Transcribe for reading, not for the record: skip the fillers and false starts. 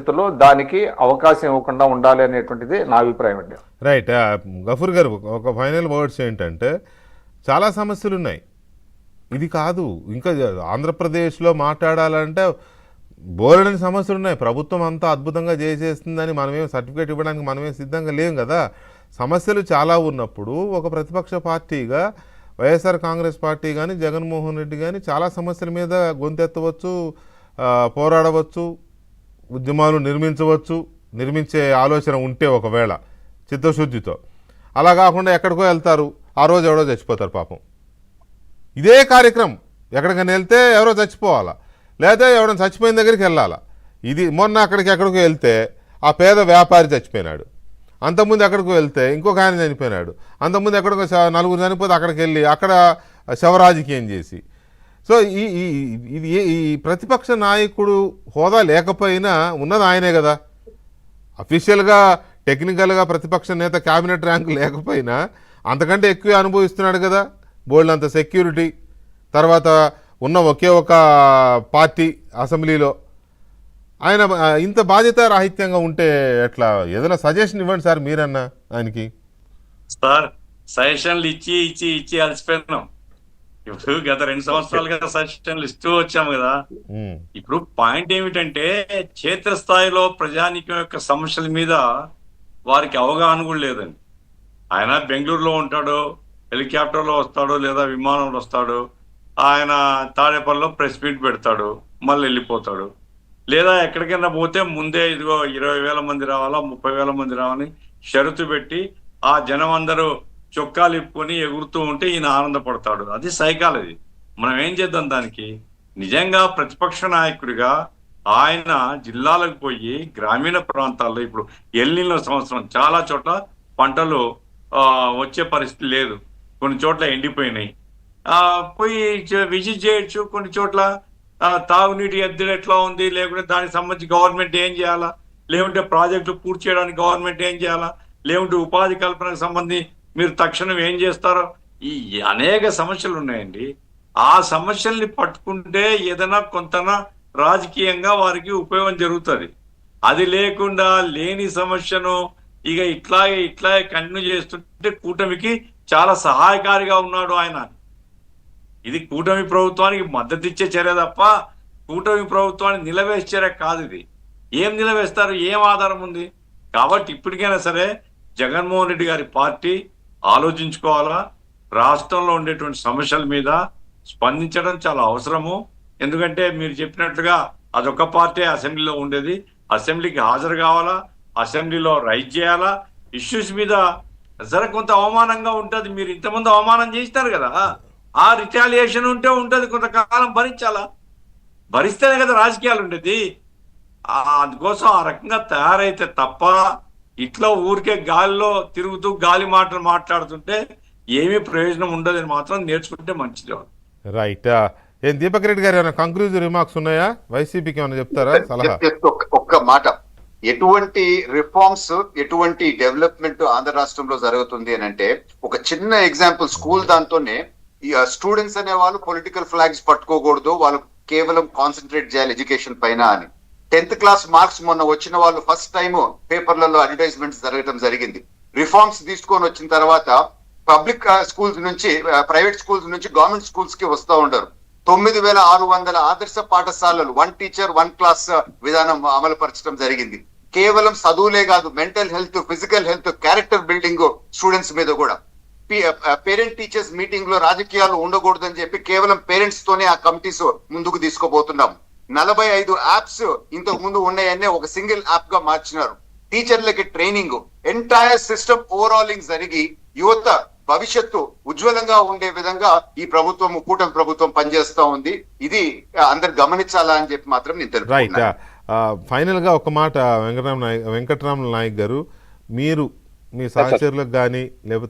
పరిస్థితుల్లో దానికి అవకాశం ఇవ్వకుండా ఉండాలి అనేటువంటిది నా అభిప్రాయం అండి. రైట్. గఫూర్ గారు, ఒక ఫైనల్ వర్డ్స్ ఏంటంటే, చాలా సమస్యలు ఉన్నాయి. ఇది కాదు, ఇంకా ఆంధ్రప్రదేశ్లో మాట్లాడాలంటే బోలెడని సమస్యలు ఉన్నాయి. ప్రభుత్వం అంతా అద్భుతంగా చేసేస్తుందని మనమేం సర్టిఫికేట్ ఇవ్వడానికి మనమేం సిద్ధంగా లేం కదా. సమస్యలు చాలా ఉన్నప్పుడు ఒక ప్రతిపక్ష పార్టీగా వైఎస్ఆర్ కాంగ్రెస్ పార్టీ కానీ జగన్మోహన్ రెడ్డి కానీ చాలా సమస్యల మీద గొంతెత్తవచ్చు, పోరాడవచ్చు, ఉద్యమాలు నిర్మించే ఆలోచన ఉంటే ఒకవేళ చిత్తశుద్ధితో. అలా కాకుండా ఎక్కడికో వెళ్తారు, ఆ రోజు ఎవరో చచ్చిపోతారు పాపం. ఇదే కార్యక్రమం ఎక్కడికైనా వెళ్తే ఎవరో చచ్చిపోవాలా, లేదా ఎవరైనా చచ్చిపోయిన దగ్గరికి వెళ్ళాలా. ఇది మొన్న ఎక్కడికో వెళ్తే ఆ పేద వ్యాపారి చచ్చిపోయినాడు, అంతకుముందు ఎక్కడికో వెళ్తే ఇంకొక ఆయన చనిపోయినాడు, అంతకుముందు ఎక్కడికో నలుగురు చనిపోతే అక్కడికి వెళ్ళి అక్కడ శవరాజకీయం చేసి. సో ఈ ప్రతిపక్ష నాయకుడు హోదా లేకపోయినా ఉన్నది ఆయనే కదా. అఫీషియల్గా టెక్నికల్గా ప్రతిపక్ష నేత క్యాబినెట్ ర్యాంక్ లేకపోయినా అంతకంటే ఎక్కువ అనుభవిస్తున్నాడు కదా. బోల్డ్ అంత సెక్యూరిటీ, తర్వాత ఉన్న ఒకే ఒక పార్టీ అసెంబ్లీలో. ఆయన ఇంత బాధ్యత రాహిత్యంగా ఉంటే ఎట్లా? ఏదైనా సజెషన్ ఇవ్వండి సార్ మీరన్నా ఆయనకి. సార్, సజెషన్లు ఇచ్చి ఇచ్చి ఇచ్చి అలసిపోయినాం. ఇప్పుడు గత 2 సంవత్సరాలుగా సజెషన్లు ఇస్తూ వచ్చాము కదా. ఇప్పుడు పాయింట్ ఏమిటంటే, క్షేత్రస్థాయిలో ప్రజానీకం యొక్క సమస్యల మీద వారికి అవగాహన కూడా లేదండి. ఆయన బెంగళూరులో ఉంటాడు, హెలికాప్టర్లో వస్తాడు లేదా విమానంలో వస్తాడు, ఆయన తాడేపల్లిలో ప్రెస్ మీట్ పెడతాడు, మళ్ళీ వెళ్ళిపోతాడు. లేదా ఎక్కడికైనా పోతే ముందే ఇదిగో 20,000 మంది రావాలా, 30,000 మంది రావాలని షరతు పెట్టి ఆ జనం అందరూ చొక్కాలు ఇప్పుకొని ఎగురుతూ ఉంటే ఈయన ఆనందపడతాడు. అది సైకాలజీ. మనం ఏం చేద్దాం దానికి? నిజంగా ప్రతిపక్ష నాయకుడిగా ఆయన జిల్లాలకు పోయి గ్రామీణ ప్రాంతాల్లో, ఇప్పుడు ఎల్నినో సంవత్సరం చాలా చోట్ల పంటలు వచ్చే పరిస్థితి లేదు, కొన్ని చోట్ల ఎండిపోయినాయి. పోయి విజిట్ చేయొచ్చు. కొన్ని చోట్ల తాగునీటి ఎద్దడి ఎట్లా ఉంది, లేకుంటే దానికి సంబంధించి గవర్నమెంట్ ఏం చేయాలా, లేకుంటే ప్రాజెక్టులు పూర్తి చేయడానికి గవర్నమెంట్ ఏం చేయాలా, లేకుంటే ఉపాధి కల్పనకు సంబంధించి మీరు తక్షణం ఏం చేస్తారో, ఈ అనేక సమస్యలు ఉన్నాయండి. ఆ సమస్యల్ని పట్టుకుంటే ఏదైనా కొంతనా రాజకీయంగా వారికి ఉపయోగం జరుగుతుంది. అది లేకుండా లేని సమస్యను ఇక ఇట్లాగే కంటిన్యూ చేస్తుంటే కూటమికి చాలా సహాయకారిగా ఉన్నాడు ఆయన. ఇది కూటమి ప్రభుత్వానికి మద్దతు ఇచ్చే చర్య తప్ప కూటమి ప్రభుత్వాన్ని నిలవేసే చర్య కాదు. ఇది ఏం నిలవేస్తారు? ఏం ఆధారం ఉంది? కాబట్టి ఇప్పటికైనా సరే జగన్మోహన్ రెడ్డి గారి పార్టీ ఆలోచించుకోవాలా. రాష్ట్రంలో ఉండేటువంటి సమస్యల మీద స్పందించడం చాలా అవసరము. ఎందుకంటే మీరు చెప్పినట్లుగా అదొక పార్టీ అసెంబ్లీలో ఉండేది, అసెంబ్లీకి హాజరు కావాలా, అసెంబ్లీలో రైజ్ చేయాలా. ఇష్యూస్ మీద సరే కొంత అవమానంగా ఉంటుంది. మీరు ఇంతమంది అవమానం చేస్తారు కదా, ఆ రిటాలియేషన్ ఉంటది, కొంతకాలం భరించాలా. భరిస్తేనే కదా రాజకీయాలు ఉండేది. అందుకోసం ఆ రకంగా తయారైతే తప్ప ఇట్లా ఊరికే గాలిలో తిరుగుతూ గాలి మాటలు మాట్లాడుతుంటే ఏమీ ప్రయోజనం ఉండదని మాత్రం నేర్చుకుంటే మంచిది. రైట్. ఏం దీపక్ రెడ్డి గారు, ఏమైనా కంక్లూజివ్ రిమార్క్స్ ఉన్నాయా? వైసీపీకి ఏమైనా చెప్తారా సలహా? ఒక్క మాట, ఎటువంటి రిఫార్మ్స్, ఎటువంటి డెవలప్మెంట్ ఆంధ్ర రాష్ట్రంలో జరుగుతుంది అని అంటే, ఒక చిన్న ఎగ్జాంపుల్, స్కూల్ దాంతోనే స్టూడెంట్స్ అనే వాళ్ళు పొలిటికల్ ఫ్లాగ్స్ పట్టుకోకూడదు, వాళ్ళు కేవలం కాన్సన్ట్రేట్ చేయాలి ఎడ్యుకేషన్ పైన అని. 10th క్లాస్ మార్క్స్ మొన్న వచ్చిన వాళ్ళు ఫస్ట్ టైం పేపర్లలో అడ్వర్టైజ్మెంట్స్ జరగడం జరిగింది. రిఫార్మ్స్ తీసుకొని వచ్చిన తర్వాత పబ్లిక్ స్కూల్స్ నుంచి ప్రైవేట్ స్కూల్స్ నుంచి గవర్నమెంట్ స్కూల్స్ కి వస్తూ ఉంటారు. 9,600 ఆదర్శ పాఠశాలలు 1 టీచర్ 1 క్లాస్ విధానం అమలు పరచడం జరిగింది. కేవలం చదువులే కాదు, mental health, physical health, character building students మీద కూడా. పేరెంట్ టీచర్స్ మీటింగ్ లో రాజకీయాలు ఉండకూడదని చెప్పి కేవలం పేరెంట్స్ తోనే ఆ కమిటీస్ ముందుకు తీసుకోబోతున్నాం. 45 యాప్స్ ఇంతకు ముందు ఉన్నాయన్నీ ఒక సింగిల్ యాప్ గా మార్చినారు. టీచర్లకి ట్రైనింగ్, ఎంటైర్ సిస్టమ్ ఓవరాలింగ్ జరిగి యువత భవిష్యత్తు ఉజ్వలంగా ఉండే విధంగా ఈ ప్రభుత్వం, కూటమి ప్రభుత్వం పనిచేస్తా ఉంది. ఇది అందరు గమనించాలా అని చెప్పి మాత్రం నేను తెలుపుతున్నాను. ఫైనల్ గా ఒక మాట, వెంకటరామ నాయక్ గారు, మీరు మీ సహచరులకు కానీ లేకపోతే